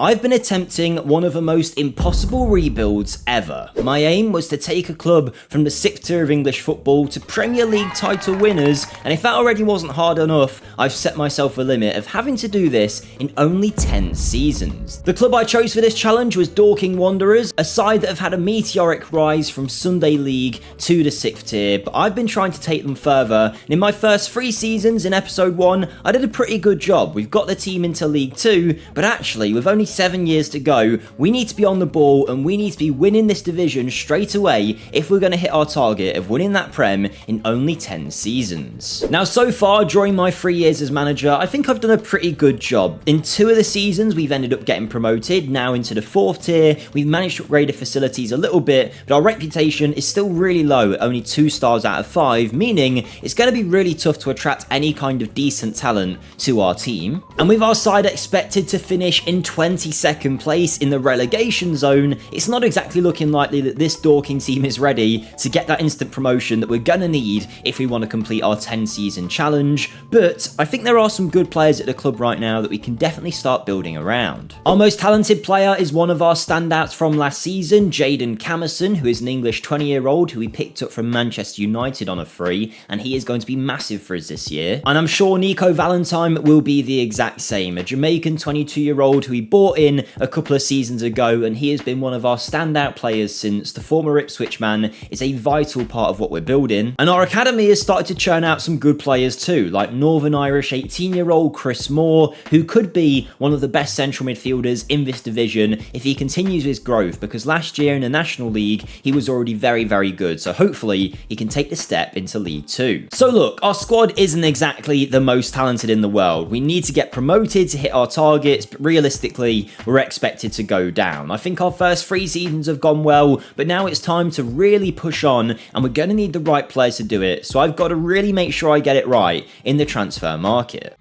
I've been attempting one of the most impossible rebuilds ever. My aim was to take a club from the 6th tier of English football to Premier League title winners, and if that already wasn't hard enough, I've set myself a limit of having to do this in only 10 seasons. The club I chose for this challenge was Dorking Wanderers, a side that have had a meteoric rise from Sunday League to the 6th tier, but I've been trying to take them further, and in my first 3 seasons in episode 1, I did a pretty good job. We've got the team into League 2, but actually, with only 7 years to go, we need to be on the ball and we need to be winning this division straight away if we're going to hit our target of winning that Prem in only 10 seasons. Now, so far during my 3 years as manager, I think I've done a pretty good job. In 2 of the seasons, we've ended up getting promoted, now into the 4th tier. We've managed to upgrade the facilities a little bit, but our reputation is still really low at only 2 stars out of 5, meaning it's going to be really tough to attract any kind of decent talent to our team. And with our side expected to finish in 22nd place in the relegation zone, it's not exactly looking likely that this Dorking team is ready to get that instant promotion that we're gonna need if we want to complete our 10 season challenge, but I think there are some good players at the club right now that we can definitely start building around. Our most talented player is one of our standouts from last season, Jaden Camerson, who is an English 20-year-old who we picked up from Manchester United on a free, and he is going to be massive for us this year. And I'm sure Nico Valentine will be the exact same, a Jamaican 22-year-old who we bought in a couple of seasons ago, and he has been one of our standout players since. The former Ipswich man is a vital part of what we're building. And our academy has started to churn out some good players too, like Northern Irish 18-year-old Chris Moore, who could be one of the best central midfielders in this division if he continues his growth, because last year in the National League, he was already very, very good, so hopefully he can take the step into League 2. So look, our squad isn't exactly the most talented in the world. We need to get promoted to hit our targets, but realistically, we're expected to go down. I think our first 3 seasons have gone well, but now it's time to really push on, and we're going to need the right players to do it, so I've got to really make sure I get it right in the transfer market.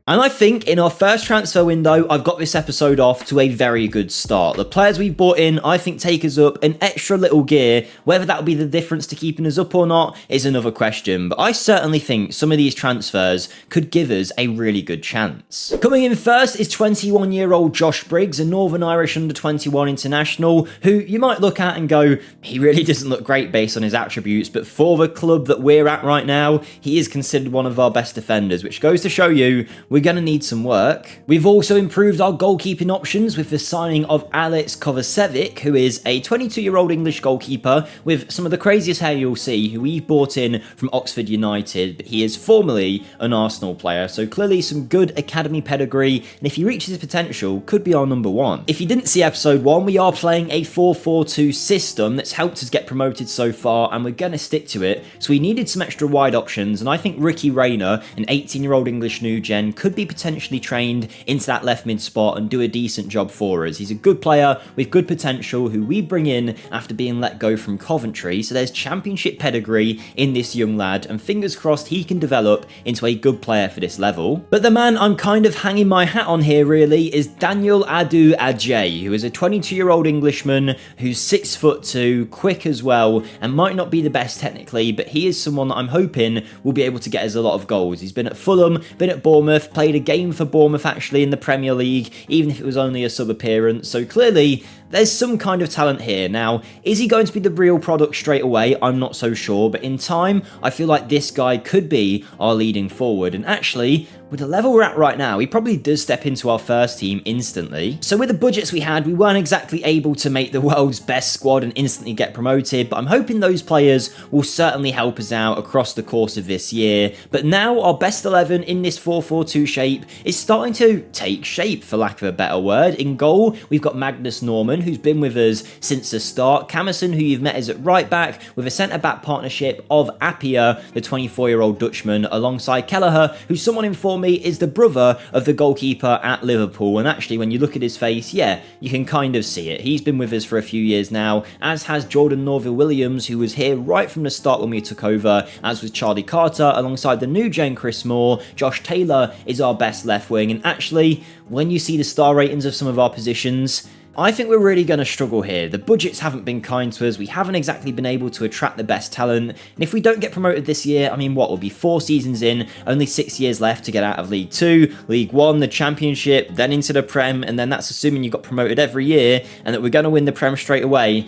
And I think in our first transfer window, I've got this episode off to a very good start. The players we've bought in, I think, take us up an extra little gear. Whether that'll be the difference to keeping us up or not is another question, but I certainly think some of these transfers could give us a really good chance. Coming in first is 21-year-old Josh Briggs, a Northern Irish under-21 international, who you might look at and go, he really doesn't look great based on his attributes, but for the club that we're at right now, he is considered one of our best defenders, which goes to show you we're going to need some work. We've also improved our goalkeeping options with the signing of Alex Kovacevic, who is a 22-year-old English goalkeeper with some of the craziest hair you'll see, who we've bought in from Oxford United, but he is formerly an Arsenal player, so clearly some good academy pedigree, and if he reaches his potential, could be our number 1. If you didn't see episode 1, we are playing a 4-4-2 system that's helped us get promoted so far, and we're going to stick to it, so we needed some extra wide options, and I think Ricky Rayner, an 18-year-old English new gen, could be potentially trained into that left mid spot and do a decent job for us. He's a good player with good potential who we bring in after being let go from Coventry, so there's championship pedigree in this young lad, and fingers crossed he can develop into a good player for this level. But the man I'm kind of hanging my hat on here really is Daniel Adu Ajay, who is a 22-year-old Englishman who's 6'2", quick as well, and might not be the best technically, but he is someone that I'm hoping will be able to get us a lot of goals. He's been at Fulham, been at Bournemouth, played a game for Bournemouth actually in the Premier League, even if it was only a sub appearance, so clearly there's some kind of talent here. Now, is he going to be the real product straight away? I'm not so sure, but in time, I feel like this guy could be our leading forward, and actually, with the level we're at right now, he probably does step into our first team instantly. So with the budgets we had, we weren't exactly able to make the world's best squad and instantly get promoted, but I'm hoping those players will certainly help us out across the course of this year. But now our best 11 in this 4-4-2 shape is starting to take shape, for lack of a better word. In goal, we've got Magnus Norman, who's been with us since the start. Camerson, who you've met, is at right back with a centre-back partnership of Appiah, the 24-year-old Dutchman, alongside Kelleher, who's someone informed me is the brother of the goalkeeper at Liverpool. And actually, when you look at his face, yeah, you can kind of see it. He's been with us for a few years now, as has Jordan Norville-Williams, who was here right from the start when we took over, as was Charlie Carter, alongside the new gen Chris Moore. Josh Taylor is our best left wing, and actually, when you see the star ratings of some of our positions, I think we're really going to struggle here. The budgets haven't been kind to us. We haven't exactly been able to attract the best talent. And if we don't get promoted this year, I mean, what will be 4 seasons in, only 6 years left to get out of League 2, League 1, the Championship, then into the Prem, and then that's assuming you got promoted every year and that we're going to win the Prem straight away.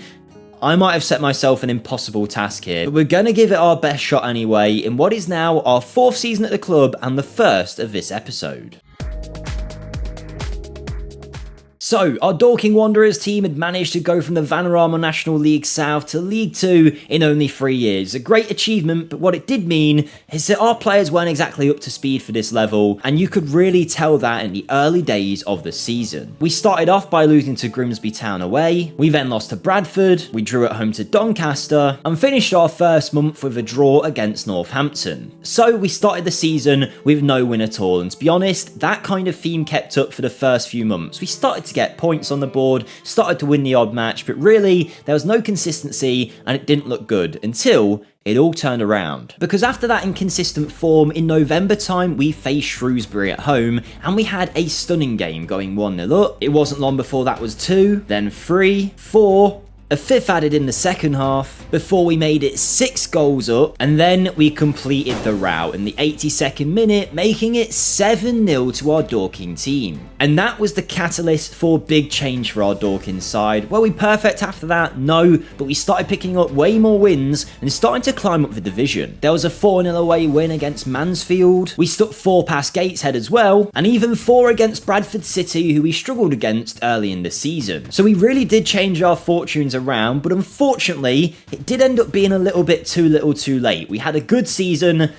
I might have set myself an impossible task here, but we're going to give it our best shot anyway in what is now our 4th season at the club and the first of this episode. So, our Dorking Wanderers team had managed to go from the Vanarama National League South to League 2 in only 3 years. A great achievement, but what it did mean is that our players weren't exactly up to speed for this level, and you could really tell that in the early days of the season. We started off by losing to Grimsby Town away, we then lost to Bradford, we drew at home to Doncaster, and finished our first month with a draw against Northampton. So, we started the season with no win at all, and to be honest, that kind of theme kept up for the first few months. We started to get points on the board, started to win the odd match, but really there was no consistency and it didn't look good until it all turned around. Because after that inconsistent form, in November time we faced Shrewsbury at home and we had a stunning game going 1-0 up. It wasn't long before that was 2, then 3, 4, a 5th added in the second half, before we made it 6 goals up, and then we completed the rout in the 82nd minute, making it 7-0 to our Dorking team. And that was the catalyst for big change for our Dorking side. Were we perfect after that? No, but we started picking up way more wins and starting to climb up the division. There was a 4-0 away win against Mansfield, we stuck 4 past Gateshead as well, and even 4 against Bradford City, who we struggled against early in the season. So we really did change our fortunes around, but unfortunately it did end up being a little bit too little too late. We had a good season,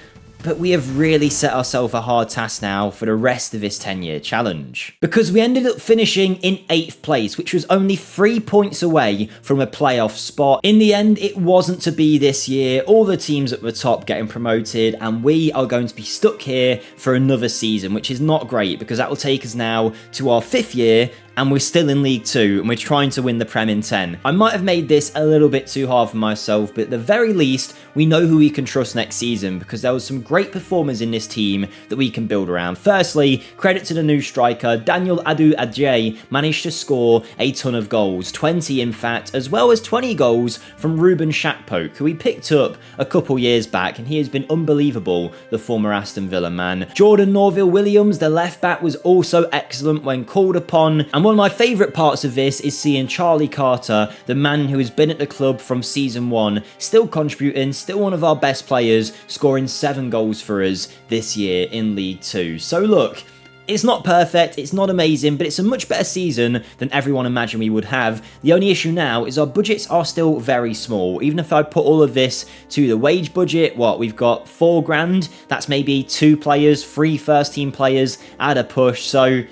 but we have really set ourselves a hard task now for the rest of this 10-year challenge. Because we ended up finishing in 8th place, which was only 3 points away from a playoff spot. In the end, it wasn't to be this year. All the teams at the top getting promoted, and we are going to be stuck here for another season, which is not great because that will take us now to our 5th year, and we're still in League 2, and we're trying to win the Prem in 10. I might have made this a little bit too hard for myself, but at the very least, we know who we can trust next season, because there was some great performers in this team that we can build around. Firstly, credit to the new striker, Daniel Adu Adjei managed to score a ton of goals, 20 in fact, as well as 20 goals from Ruben Shakpoke, who we picked up a couple years back, and he has been unbelievable, the former Aston Villa man. Jordan Norville-Williams, the left back, was also excellent when called upon, and one of my favourite parts of this is seeing Charlie Carter, the man who has been at the club from season 1, still contributing, still one of our best players, scoring 7 goals for us this year in League 2. So look, it's not perfect, it's not amazing, but it's a much better season than everyone imagined we would have. The only issue now is our budgets are still very small. Even if I put all of this to the wage budget, we've got 4 grand, that's maybe 2 players, 3 first team players at a push, so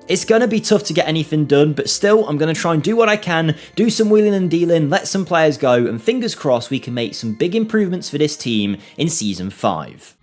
it's going to be tough to get anything done, but still, I'm going to try and do what I can, do some wheeling and dealing, let some players go, and fingers crossed we can make some big improvements for this team in Season 5.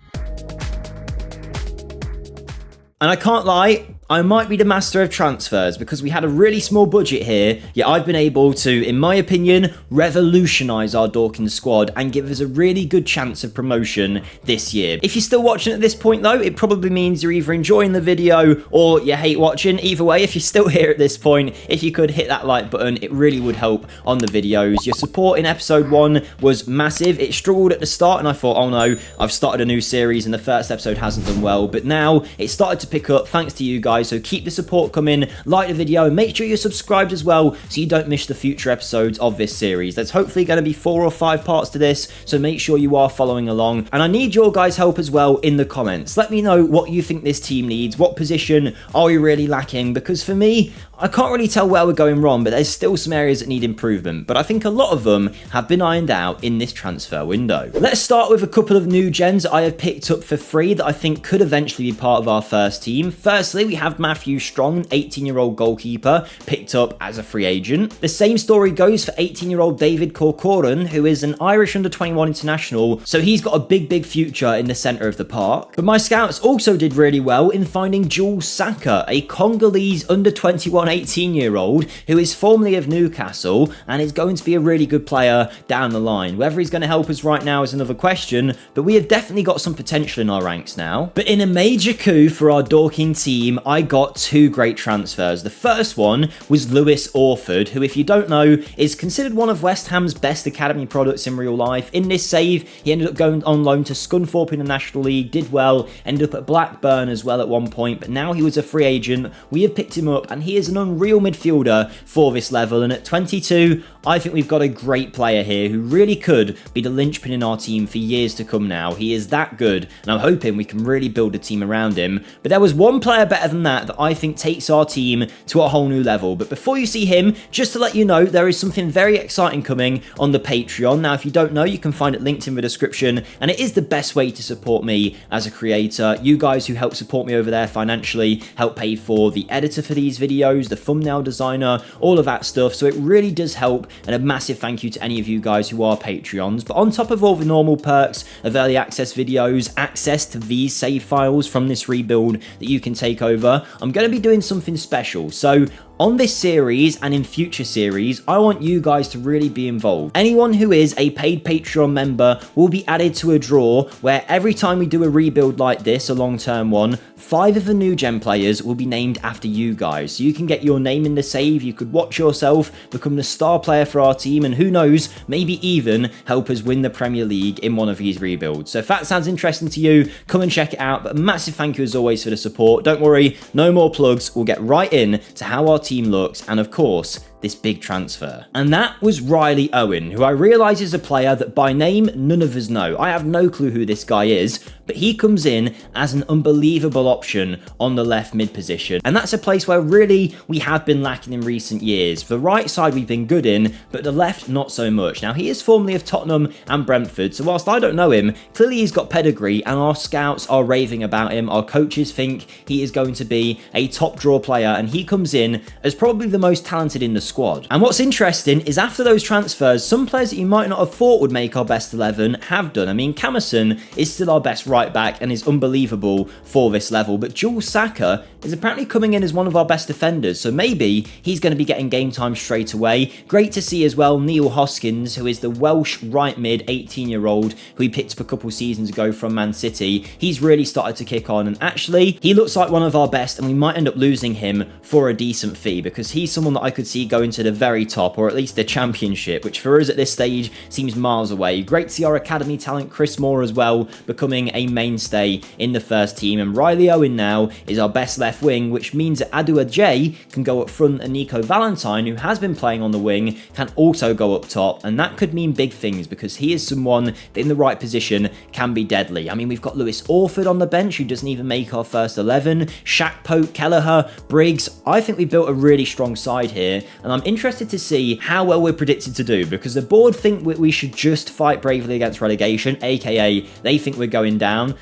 And I can't lie, I might be the master of transfers because we had a really small budget here, yet I've been able to, in my opinion, revolutionise our Dorking squad and give us a really good chance of promotion this year. If you're still watching at this point though, it probably means you're either enjoying the video or you hate watching. Either way, if you're still here at this point, if you could hit that like button, it really would help on the videos. Your support in episode 1 was massive. It struggled at the start and I thought, oh no, I've started a new series and the first episode hasn't done well, but now it's started to pick up thanks to you guys. So keep the support coming, like the video, and make sure you're subscribed as well so you don't miss the future episodes of this series. There's hopefully going to be 4 or 5 parts to this, so make sure you are following along. And I need your guys' help as well in the comments. Let me know what you think this team needs, what position are we really lacking, because for me, I can't really tell where we're going wrong, but there's still some areas that need improvement, but I think a lot of them have been ironed out in this transfer window. Let's start with a couple of new gens I have picked up for free that I think could eventually be part of our first team. Firstly, we have Matthew Strong, 18-year-old goalkeeper, picked up as a free agent. The same story goes for 18-year-old David Corcoran, who is an Irish under-21 international, so he's got a big future in the centre of the park. But my scouts also did really well in finding Jules Saka, a Congolese under-21 18-year-old who is formerly of Newcastle and is going to be a really good player down the line. Whether he's going to help us right now is another question, but we have definitely got some potential in our ranks now. But in a major coup for our Dorking team, I I got two great transfers. The first one was Lewis Orford, who, if you don't know, is considered one of West Ham's best academy products in real life. In this save, he ended up going on loan to Scunthorpe in the National League, did well, ended up at Blackburn as well at one point, but now he was a free agent. We have picked him up, and he is an unreal midfielder for this level, and at 22, I think we've got a great player here who really could be the linchpin in our team for years to come now. He is that good, and I'm hoping we can really build a team around him. But there was one player better than that I think takes our team to a whole new level. But before you see him, just to let you know, there is something very exciting coming on the Patreon. Now, if you don't know, you can find it linked in the description, and it is the best way to support me as a creator. You guys who help support me over there financially help pay for the editor for these videos, the thumbnail designer, all of that stuff. So it really does help, and a massive thank you to any of you guys who are Patreons. But on top of all the normal perks of early access videos, access to these save files from this rebuild that you can take over, I'm going to be doing something special. So on this series and in future series, I want you guys to really be involved. Anyone who is a paid Patreon member will be added to a draw where every time we do a rebuild like this, a long-term one, 5 of the new gen players will be named after you guys. So you can get your name in the save, you could watch yourself become the star player for our team, and who knows, maybe even help us win the Premier League in one of these rebuilds. So if that sounds interesting to you, come and check it out. But a massive thank you as always for the support. Don't worry, no more plugs. We'll get right in to how our team looks, and of course, this big transfer. And that was Riley Owen, who I realise is a player that by name none of us know. I have no clue who this guy is, but he comes in as an unbelievable option on the left mid position. And that's a place where really we have been lacking in recent years. The right side we've been good in, but the left not so much. Now, he is formerly of Tottenham and Brentford, so whilst I don't know him, clearly he's got pedigree, and our scouts are raving about him. Our coaches think he is going to be a top draw player, and he comes in as probably the most talented in the squad. And what's interesting is after those transfers, some players that you might not have thought would make our best 11 have done. I mean, Camerson is still our best right back and is unbelievable for this level, but Jules Saka is apparently coming in as one of our best defenders, so maybe he's going to be getting game time straight away. Great to see as well Neil Hoskins, who is the Welsh right mid 18-year-old who we picked up a couple seasons ago from Man City. He's really started to kick on, and actually he looks like one of our best, and we might end up losing him for a decent fee because he's someone that I could see going to the very top, or at least the championship, which for us at this stage seems miles away. Great to see our academy talent Chris Moore as well becoming a mainstay in the first team, and Riley Owen now is our best left wing, which means that Adua J can go up front and Nico Valentine, who has been playing on the wing, can also go up top, and that could mean big things because he is someone that in the right position can be deadly. I mean, we've got Lewis Orford on the bench who doesn't even make our first 11, Shaq Pope, Kelleher, Briggs. I think we've built a really strong side here, and I'm interested to see how well we're predicted to do because the board think we should just fight bravely against relegation, aka they think we're going down.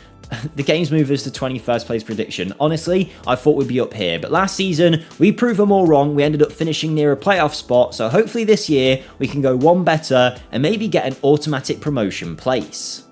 The games move us to 21st place prediction. Honestly, I thought we'd be up here, but last season we proved them all wrong. We ended up finishing near a playoff spot, so hopefully this year we can go one better and maybe get an automatic promotion place.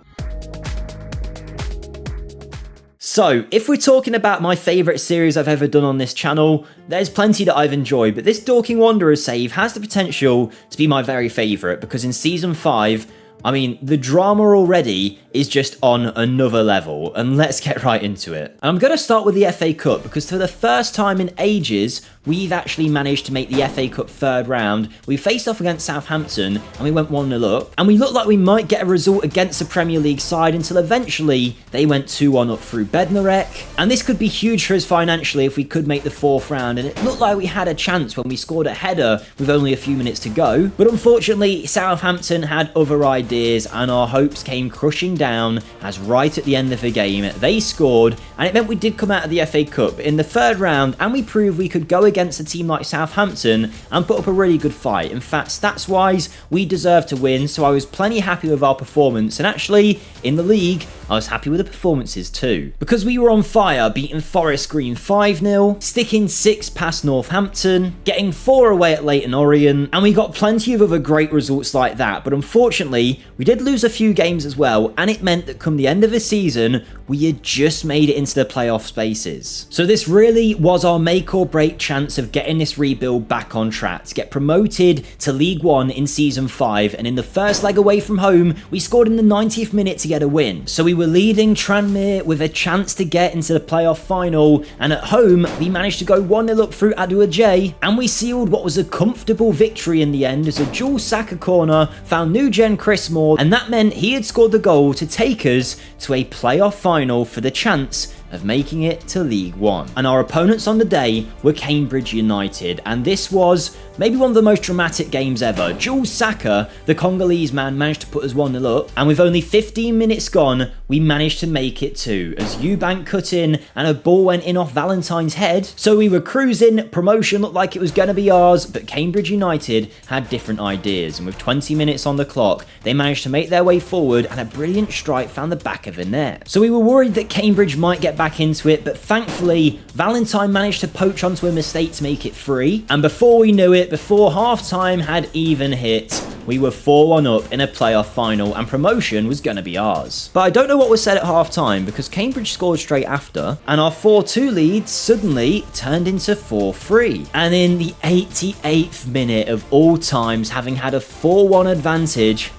So, if we're talking about my favourite series I've ever done on this channel, there's plenty that I've enjoyed, but this Dorking Wanderers save has the potential to be my very favourite because in Season 5, I mean, the drama already is just on another level, and let's get right into it. And I'm going to start with the FA Cup because for the first time in ages, we've actually managed to make the FA Cup third round. We faced off against Southampton and we went 1-0 up, and we looked like we might get a result against the Premier League side until eventually they went 2-1 up through Bednarek. And this could be huge for us financially if we could make the fourth round, and it looked like we had a chance when we scored a header with only a few minutes to go. But unfortunately, Southampton had other ideas and our hopes came crushing down as right at the end of the game they scored, and it meant we did come out of the FA Cup in the third round, and we proved we could go against a team like Southampton and put up a really good fight. In fact, stats wise, we deserved to win, so I was plenty happy with our performance, and actually in the league I was happy with the performances too, because we were on fire, beating Forest Green 5-0, sticking 6 past Northampton, getting 4 away at Leyton Orient, and we got plenty of other great results like that. But unfortunately, unfortunately, we did lose a few games as well, and it meant that come the end of the season, we had just made it into the playoff spaces. So this really was our make or break chance of getting this rebuild back on track, to get promoted to League One in Season 5, and in the first leg away from home, we scored in the 90th minute to get a win. So we were leading Tranmere with a chance to get into the playoff final, and at home, we managed to go 1-0 up through Adu Ajay, and we sealed what was a comfortable victory in the end as a dual Saka corner found new gen Chris Moore, and that meant he had scored the goal to take us to a playoff final for the chance of making it to League One. And our opponents on the day were Cambridge United, and this was maybe one of the most dramatic games ever. Jules Saka, the Congolese man, managed to put us 1-0 up, and with only 15 minutes gone, we managed to make it 2, as Eubank cut in and a ball went in off Valentine's head. So we were cruising, promotion looked like it was going to be ours, but Cambridge United had different ideas, and with 20 minutes on the clock, they managed to make their way forward, and a brilliant strike found the back of the net. So we were worried that Cambridge might get back into it, but thankfully, Valentine managed to poach onto a mistake to make it 3, and before we knew it, before half-time had even hit, we were 4-1 up in a playoff final, and promotion was going to be ours. But I don't know what was said at half-time, because Cambridge scored straight after, and our 4-2 lead suddenly turned into 4-3. And in the 88th minute of all times, having had a 4-1 advantage,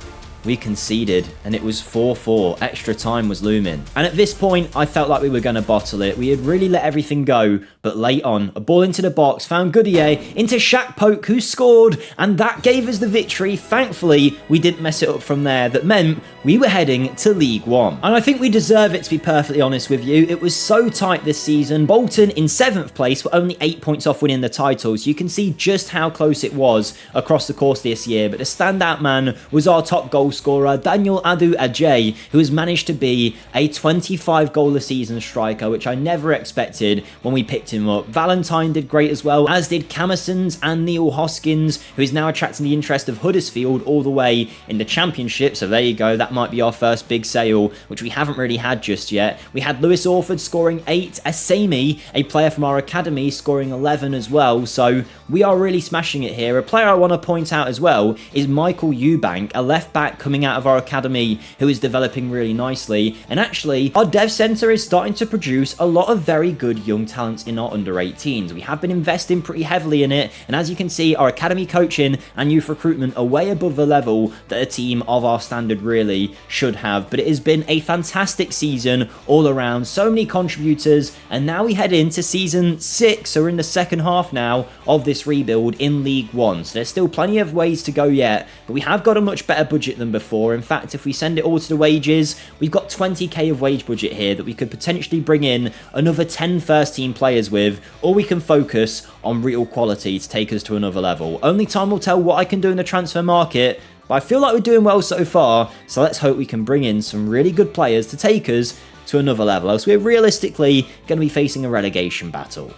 we conceded, and it was 4-4. Extra time was looming. And at this point, I felt like we were going to bottle it. We had really let everything go, but late on, a ball into the box found Goodyear into Shaq Polk, who scored, and that gave us the victory. Thankfully, we didn't mess it up from there. That meant we were heading to League One. And I think we deserve it, to be perfectly honest with you. It was so tight this season. Bolton in 7th place were only 8 points off winning the title, so you can see just how close it was across the course this year. But the standout man was our top goal scorer, Daniel Adu Ajay, who has managed to be a 25 goal a season striker, which I never expected when we picked him up. Valentine did great as well, as did Camersons and Neil Hoskins, who is now attracting the interest of Huddersfield all the way in the Championship. So there you go, that might be our first big sale, which we haven't really had just yet. We had Lewis Orford scoring 8, Asemi, a player from our academy, scoring 11 as well. So we are really smashing it here. A player I want to point out as well is Michael Eubank, a left back coming out of our academy who is developing really nicely. And actually, our dev centre is starting to produce a lot of very good young talents in our under-18s. We have been investing pretty heavily in it, and as you can see, our academy coaching and youth recruitment are way above the level that a team of our standard really should have. But it has been a fantastic season all around, so many contributors, and now we head into season 6, so we're in the second half now of this rebuild in League One. So there's still plenty of ways to go yet, but we have got a much better budget than before. In fact, if we send it all to the wages, we've got 20k of wage budget here that we could potentially bring in another 10 first team players with, or we can focus on real quality to take us to another level. Only time will tell what I can do in the transfer market, but I feel like we're doing well so far, so let's hope we can bring in some really good players to take us to another level, else we're realistically going to be facing a relegation battle.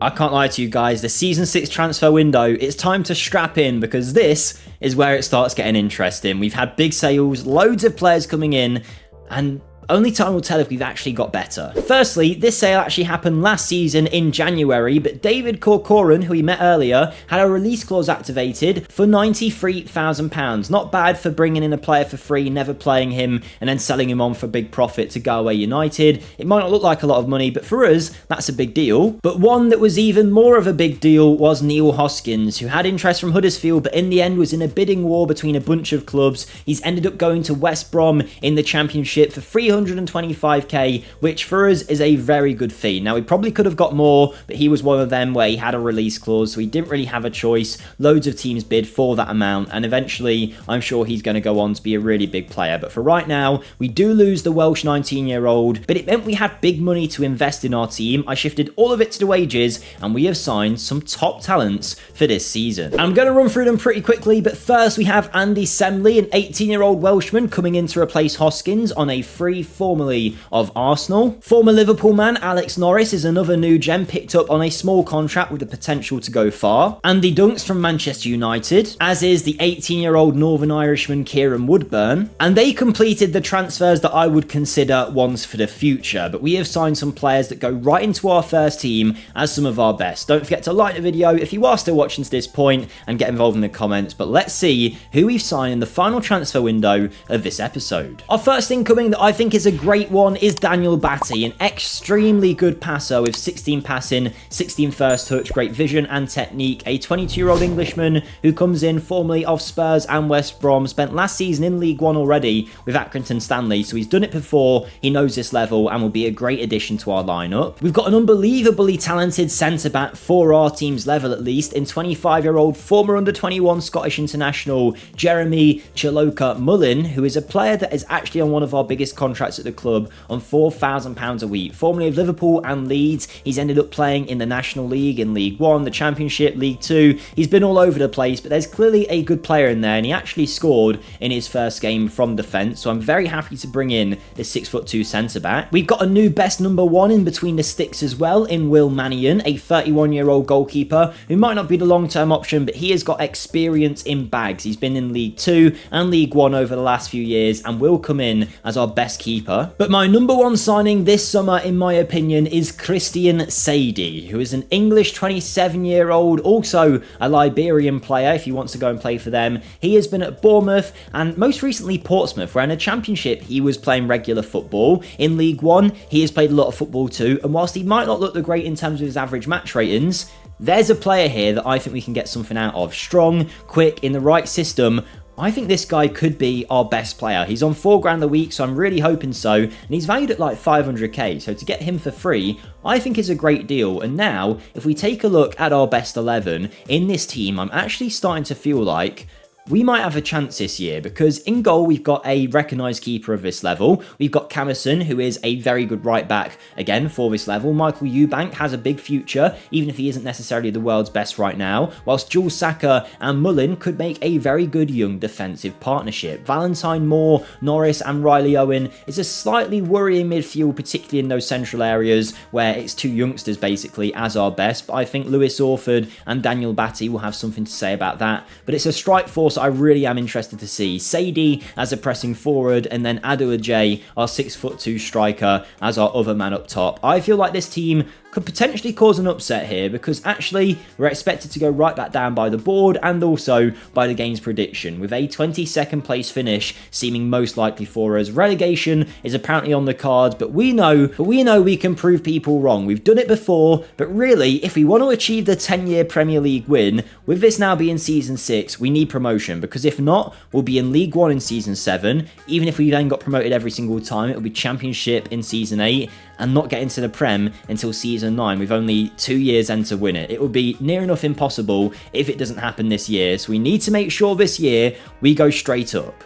I can't lie to you guys, the Season 6 transfer window, it's time to strap in, because this is where it starts getting interesting. We've had big sales, loads of players coming in, and only time will tell if we've actually got better. Firstly, this sale actually happened last season in January, but David Corcoran, who we met earlier, had a release clause activated for £93,000. Not bad for bringing in a player for free, never playing him, and then selling him on for big profit to Galway United. It might not look like a lot of money, but for us, that's a big deal. But one that was even more of a big deal was Neil Hoskins, who had interest from Huddersfield, but in the end was in a bidding war between a bunch of clubs. He's ended up going to West Brom in the Championship for 325k, which for us is a very good fee. Now, we probably could have got more, but he was one of them where he had a release clause, so he didn't really have a choice. Loads of teams bid for that amount, and eventually I'm sure he's going to go on to be a really big player. But for right now, we do lose the Welsh 19-year-old, but it meant we had big money to invest in our team. I shifted all of it to the wages, and we have signed some top talents for this season. And I'm going to run through them pretty quickly, but first we have Andy Semley, an 18-year-old Welshman coming in to replace Hoskins on a free Batshuayi, formerly of Arsenal. Former Liverpool man Alex Norris is another new gem picked up on a small contract with the potential to go far. Andy Dunks from Manchester United, as is the 18-year-old Northern Irishman Kieran Woodburn. And they completed the transfers that I would consider ones for the future, but we have signed some players that go right into our first team as some of our best. Don't forget to like the video if you are still watching to this point and get involved in the comments, but let's see who we've signed in the final transfer window of this episode. Our first incoming that I think is a great one is Daniel Batty, an extremely good passer with 16 passing, 16 first touch, great vision and technique, a 22-year-old Englishman who comes in formerly of Spurs and West Brom, spent last season in League One already with Accrington Stanley, so he's done it before, he knows this level and will be a great addition to our lineup. We've got an unbelievably talented centre-back for our team's level at least in 25-year-old former under-21 Scottish international Jeremy Chiloka Mullin, who is a player that is actually on one of our biggest contracts at the club on £4,000 a week. Formerly of Liverpool and Leeds, he's ended up playing in the National League, in League One, the Championship, League Two. He's been all over the place, but there's clearly a good player in there, and he actually scored in his first game from defence, so I'm very happy to bring in this 6'2" centre-back. We've got a new best number one in between the sticks as well in Will Mannion, a 31-year-old goalkeeper who might not be the long-term option, but he has got experience in bags. He's been in League Two and League One over the last few years and will come in as our best keeper. But my number one signing this summer, in my opinion, is Christian Sadie, who is an English 27-year-old, also a Liberian player if he wants to go and play for them. He has been at Bournemouth and most recently Portsmouth, where in the Championship he was playing regular football. In League One, he has played a lot of football too, and whilst he might not look the great in terms of his average match ratings, there's a player here that I think we can get something out of. Strong, quick, in the right system. I think this guy could be our best player. He's on £4 a week, so I'm really hoping so, and he's valued at like 500k, so to get him for free, I think is a great deal. And now, if we take a look at our best 11 in this team, I'm actually starting to feel like we might have a chance this year, because in goal we've got a recognised keeper of this level. We've got Camerson, who is a very good right back again for this level. Michael Eubank has a big future, even if he isn't necessarily the world's best right now, whilst Jules Saka and Mullin could make a very good young defensive partnership. Valentine Moore, Norris and Riley Owen is a slightly worrying midfield, particularly in those central areas where it's two youngsters basically as our best, but I think Lewis Orford and Daniel Batty will have something to say about that. But it's a strike force I really am interested to see. Sadie as a pressing forward, and then Adu Ajay, our 6'2" striker, as our other man up top. I feel like this team could potentially cause an upset here, because actually we're expected to go right back down by the board and also by the game's prediction, with a 22nd place finish seeming most likely for us. Relegation is apparently on the cards, but we know we can prove people wrong. We've done it before, but really, if we want to achieve the 10-year Premier League win, with this now being season 6, we need promotion, because if not, we'll be in League 1 in season 7. Even if we then got promoted every single time, it'll be Championship in season 8, and not get into the Prem until season 9 with only 2 years in to win it. It would be near enough impossible if it doesn't happen this year, so we need to make sure this year we go straight up.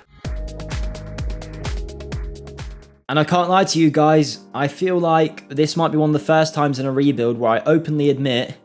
And I can't lie to you guys, I feel like this might be one of the first times in a rebuild where I openly admit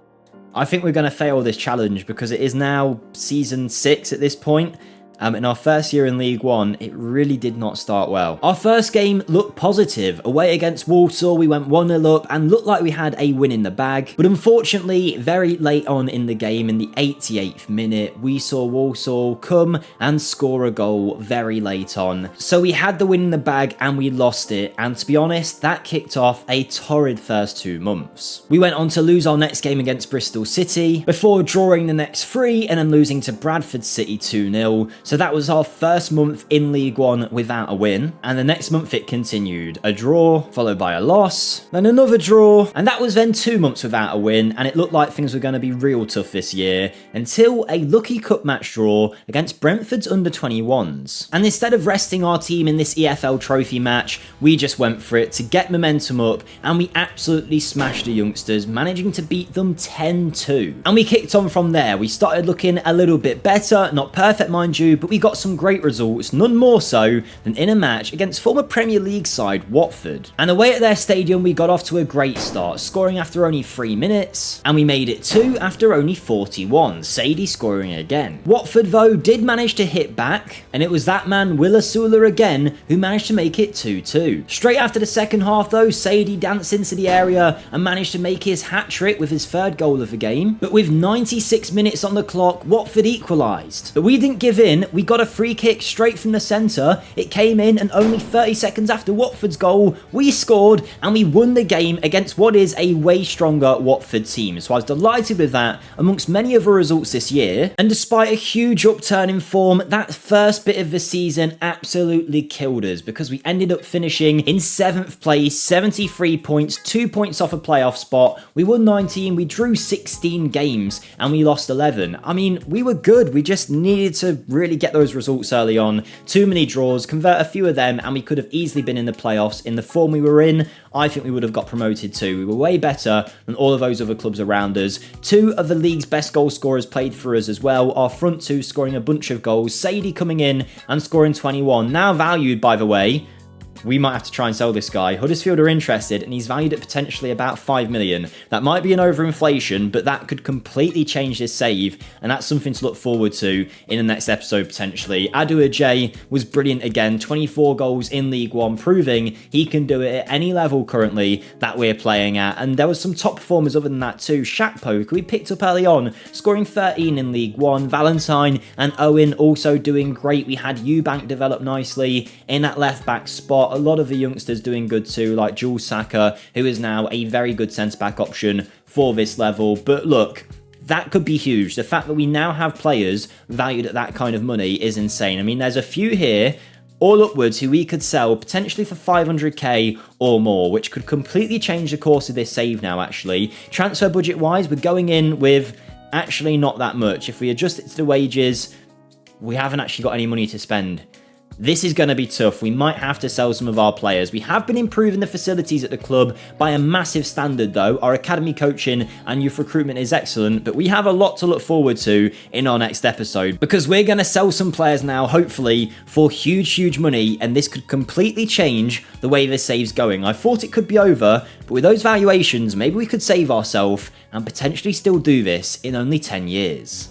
I think we're going to fail this challenge, because it is now season 6 at this point. In our first year in League One, it really did not start well. Our first game looked positive. Away against Walsall, we went 1-0 up and looked like we had a win in the bag. But unfortunately, very late on in the game, in the 88th minute, we saw Walsall come and score a goal very late on. So we had the win in the bag and we lost it. And to be honest, that kicked off a torrid first 2 months. We went on to lose our next game against Bristol City, before drawing the next 3 and then losing to Bradford City 2-0. So that was our first month in League One without a win, and the next month it continued. A draw, followed by a loss, then another draw, and that was then 2 months without a win, and it looked like things were going to be real tough this year, until a lucky cup match draw against Brentford's under-21s. And instead of resting our team in this EFL trophy match, we just went for it to get momentum up, and we absolutely smashed the youngsters, managing to beat them 10-2. And we kicked on from there. We started looking a little bit better, not perfect mind you, but we got some great results, none more so than in a match against former Premier League side Watford. And away at their stadium, we got off to a great start, scoring after only 3 minutes, and we made it 2 after only 41, Sadie scoring again. Watford though did manage to hit back, and it was that man Willasula again who managed to make it 2-2. Straight after the second half though, Sadie danced into the area and managed to make his hat-trick with his third goal of the game, but with 96 minutes on the clock, Watford equalised. But we didn't give in, we got a free kick straight from the centre, it came in, and only 30 seconds after Watford's goal, we scored and we won the game against what is a way stronger Watford team. So I was delighted with that amongst many other results this year, and despite a huge upturn in form, that first bit of the season absolutely killed us because we ended up finishing in 7th place, 73 points, 2 points off a playoff spot. We won 19, we drew 16 games and we lost 11. I mean, we were good, we just needed to really get those results early on. Too many draws, convert a few of them, and we could have easily been in the playoffs. In the form we were in, I think we would have got promoted too. We were way better than all of those other clubs around us. 2 of the league's best goal scorers played for us as well. Our front 2 scoring a bunch of goals. Sadie coming in and scoring 21. Now valued, by the way. We might have to try and sell this guy. Huddersfield are interested, and he's valued at potentially about 5 million. That might be an overinflation, but that could completely change his save, and that's something to look forward to in the next episode potentially. Adu Ajay was brilliant again, 24 goals in League One, proving he can do it at any level currently that we're playing at. And there was some top performers other than that too. Shakpo, who we picked up early on, scoring 13 in League One. Valentine and Owen also doing great. We had Eubank develop nicely in that left back spot. A lot of the youngsters doing good too, like Jules Saka, who is now a very good centre-back option for this level. But look, that could be huge. The fact that we now have players valued at that kind of money is insane. I mean, there's a few here, all upwards, who we could sell potentially for 500k or more, which could completely change the course of this save now, actually. Transfer budget-wise, we're going in with actually not that much. If we adjust it to the wages, we haven't actually got any money to spend. This is going to be tough. We might have to sell some of our players. We have been improving the facilities at the club by a massive standard though. Our academy coaching and youth recruitment is excellent, but we have a lot to look forward to in our next episode because we're going to sell some players now, hopefully, for huge money, and this could completely change the way this save's going. I thought it could be over, but with those valuations, maybe we could save ourselves and potentially still do this in only 10 years.